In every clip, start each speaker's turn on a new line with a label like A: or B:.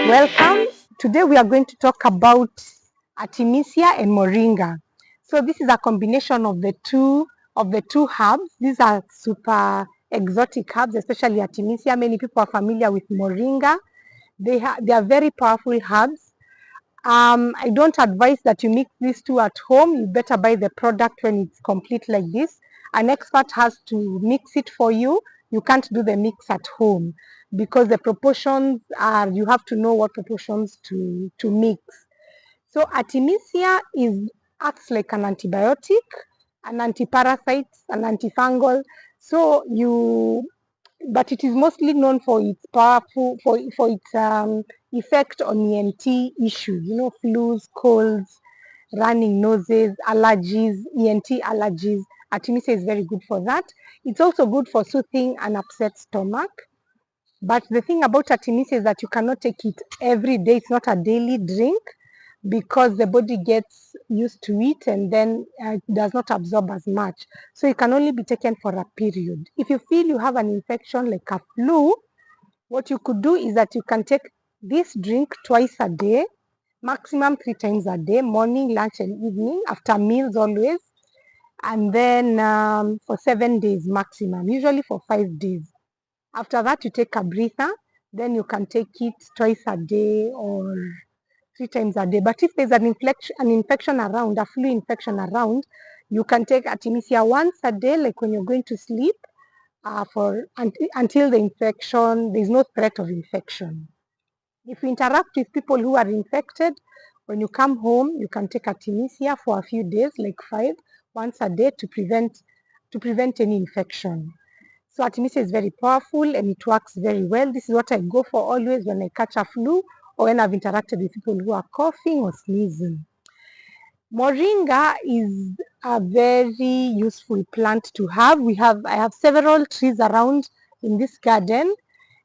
A: Welcome. Today we are going to talk about Artemesia and Moringa. So this is a combination of the two herbs. These are super exotic herbs, especially Artemesia. Many people are familiar with Moringa. They are very powerful herbs. I don't advise that you mix these two at home. You better buy the product when it's complete like this. An expert has to mix it for you. You can't do the mix at home because the proportions are, you have to know what proportions to mix. So Artemisia acts like an antibiotic, an antiparasite, an antifungal. So but it is mostly known for its powerful, for its effect on ENT issues, flus, colds, running noses, allergies, ENT allergies. Artemisia is very good for that. It's also good for soothing an upset stomach. But the thing about Artemisia is that you cannot take it every day. It's not a daily drink because the body gets used to it and then it does not absorb as much. So it can only be taken for a period. If you feel you have an infection like a flu, what you could do is that you can take this drink twice a day, maximum 3 times a day, morning, lunch, and evening, after meals always, and then for 7 days maximum, usually for 5 days. After that, you take a breather, then you can take it twice a day or 3 times a day. But if there's an infection around, a flu infection around, you can take Artemisia once a day, like when you're going to sleep, until the infection, there's no threat of infection. If you interact with people who are infected, when you come home, you can take Artemisia for a few days, like 5, once a day to prevent any infection. So Artemisia is very powerful and it works very well. This is what I go for always when I catch a flu or when I've interacted with people who are coughing or sneezing. Moringa is a very useful plant to have. I have several trees around in this garden.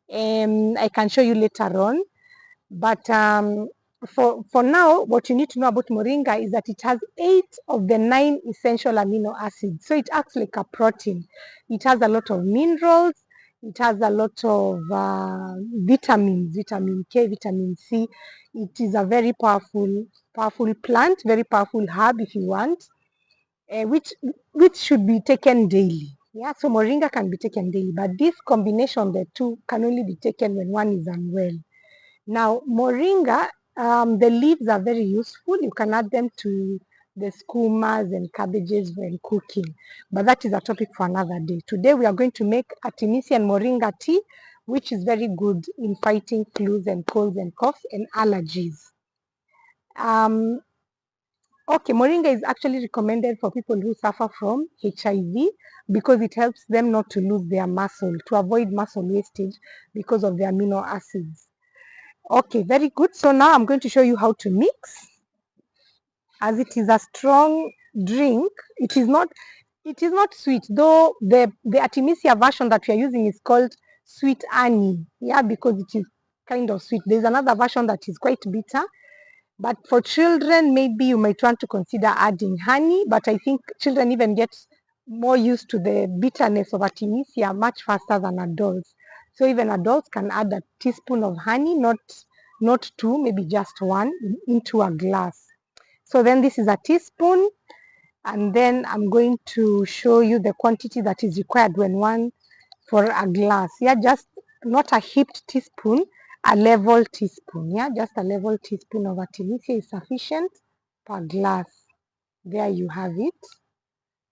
A: I can show you later on. But for now, what you need to know about Moringa is that it has 8 of the 9 essential amino acids. So it acts like a protein. It has a lot of minerals. It has a lot of vitamins, vitamin K, vitamin C. It is a very powerful plant, very powerful herb if you want, which should be taken daily. Yeah, so Moringa can be taken daily, but this combination, the two, can only be taken when one is unwell. Now, Moringa, the leaves are very useful. You can add them to the skumas and cabbages when cooking, but that is a topic for another day. Today, we are going to make Artemisia and Moringa tea, which is very good in fighting flus and colds and coughs and allergies. Okay, Moringa is actually recommended for people who suffer from HIV because it helps them not to lose their muscle, to avoid muscle wastage because of the amino acids. Okay, very good. So now I'm going to show you how to mix. As it is a strong drink, it is not sweet, though the Artemisia version that we are using is called sweet honey. Yeah, because it is kind of sweet. There's another version that is quite bitter. But for children, maybe you might want to consider adding honey, but I think children even get more used to the bitterness of Artemisia much faster than adults. So even adults can add a teaspoon of honey, not 2, maybe just 1, into a glass. So then this is a teaspoon, and then I'm going to show you the quantity that is required for a glass. Yeah, just not a heaped teaspoon, a level teaspoon. Yeah, just a level teaspoon of Artemisia is sufficient per glass. There you have it.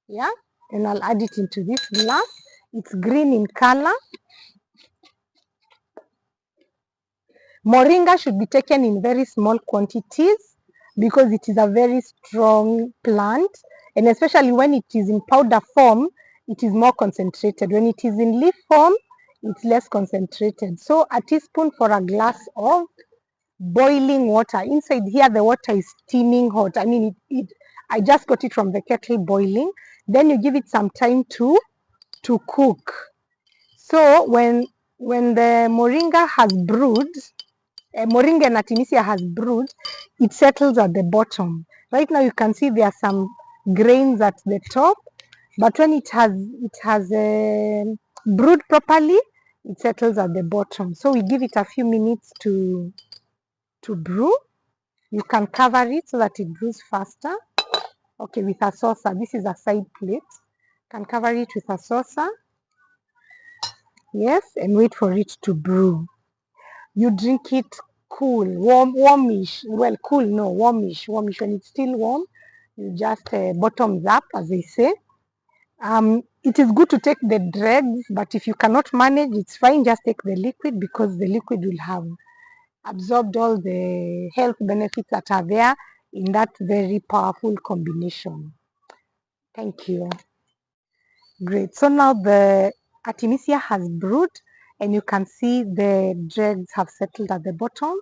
A: Yeah, and I'll add it into this glass. It's green in color. Moringa should be taken in very small quantities because it is a very strong plant, and especially when it is in powder form, it is more concentrated. When it is in leaf form, it's less concentrated. So a teaspoon for a glass of boiling water. Inside here, the water is steaming hot. I mean, I just got it from the kettle boiling. Then you give it some time to cook. So when the moringa has brewed, Moringa and Artemisia has brewed, it settles at the bottom. Right now you can see there are some grains at the top, but when it has brewed properly, it settles at the bottom. So we give it a few minutes to to brew. You can cover it so that it brews faster. Okay, with a saucer. This is a side plate. You can cover it with a saucer. Yes, and wait for it to brew. You drink it cool, warmish. Well, cool, no, warmish. Warmish. When it's still warm, you just bottoms up, as they say. It is good to take the dregs, but if you cannot manage, it's fine. Just take the liquid because the liquid will have absorbed all the health benefits that are there in that very powerful combination. Thank you. Great. So now the Artemesia has brewed, and you can see the dregs have settled at the bottom,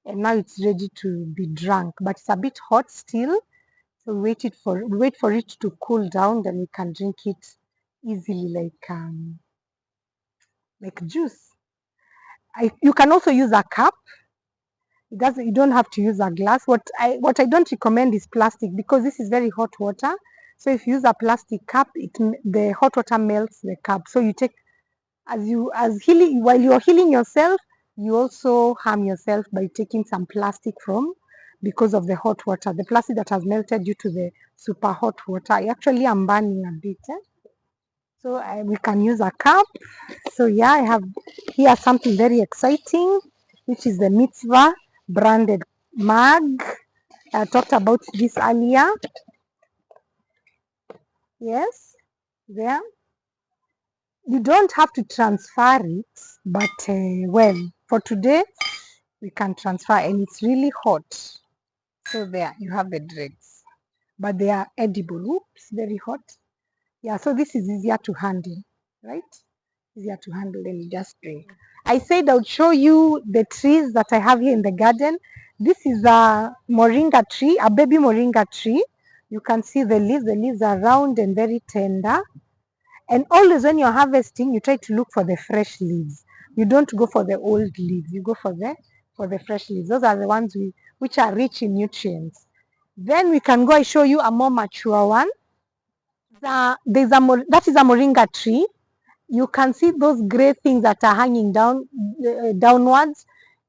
A: and now it's ready to be drunk. But it's a bit hot still, so wait for it to cool down, then we can drink it easily like juice. You can also use a cup. You don't have to use a glass. What I don't recommend is plastic because this is very hot water. So if you use a plastic cup, the hot water melts the cup. So you take while you're healing yourself, you also harm yourself by taking some plastic because of the hot water, the plastic that has melted due to the super hot water. I actually am burning a bit. So we can use a cup. So yeah, I have here something very exciting, which is the Mitzvah branded mug. I talked about this earlier. Yes, there. You don't have to transfer it, but well, for today, we can transfer, and it's really hot. So there, you have the dregs, but they are edible. Oops, very hot. Yeah, so this is easier to handle, right? Easier to handle than you just drink. I said I would show you the trees that I have here in the garden. This is a moringa tree, a baby moringa tree. You can see the leaves. The leaves are round and very tender. And always when you're harvesting, you try to look for the fresh leaves. You don't go for the old leaves. You go for the fresh leaves. Those are the ones which are rich in nutrients. Then we can go and show you a more mature one. That is a moringa tree. You can see those gray things that are hanging downwards,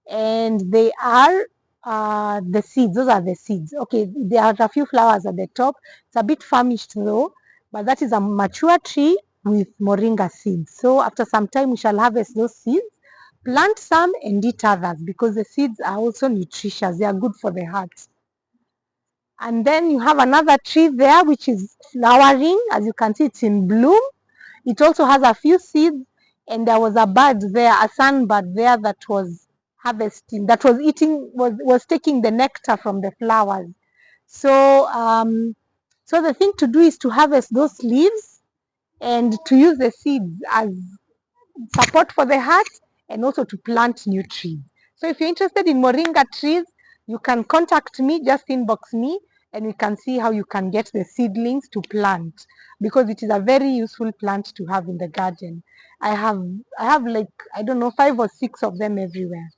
A: and they are the seeds. Those are the seeds. Okay, there are a few flowers at the top. It's a bit famished though, but that is a mature tree with moringa seeds. So after some time, we shall harvest those seeds, plant some and eat others because the seeds are also nutritious. They are good for the heart. And then you have another tree there which is flowering. As you can see, it's in bloom. It also has a few seeds, and there was a bird there, a sunbird there that was harvesting, that was taking the nectar from the flowers. So, so the thing to do is to harvest those leaves and to use the seeds as support for the heart and also to plant new trees. So if you're interested in moringa trees, you can contact me, just inbox me, and we can see how you can get the seedlings to plant, because it is a very useful plant to have in the garden. I have like, I don't know, 5 or 6 of them everywhere.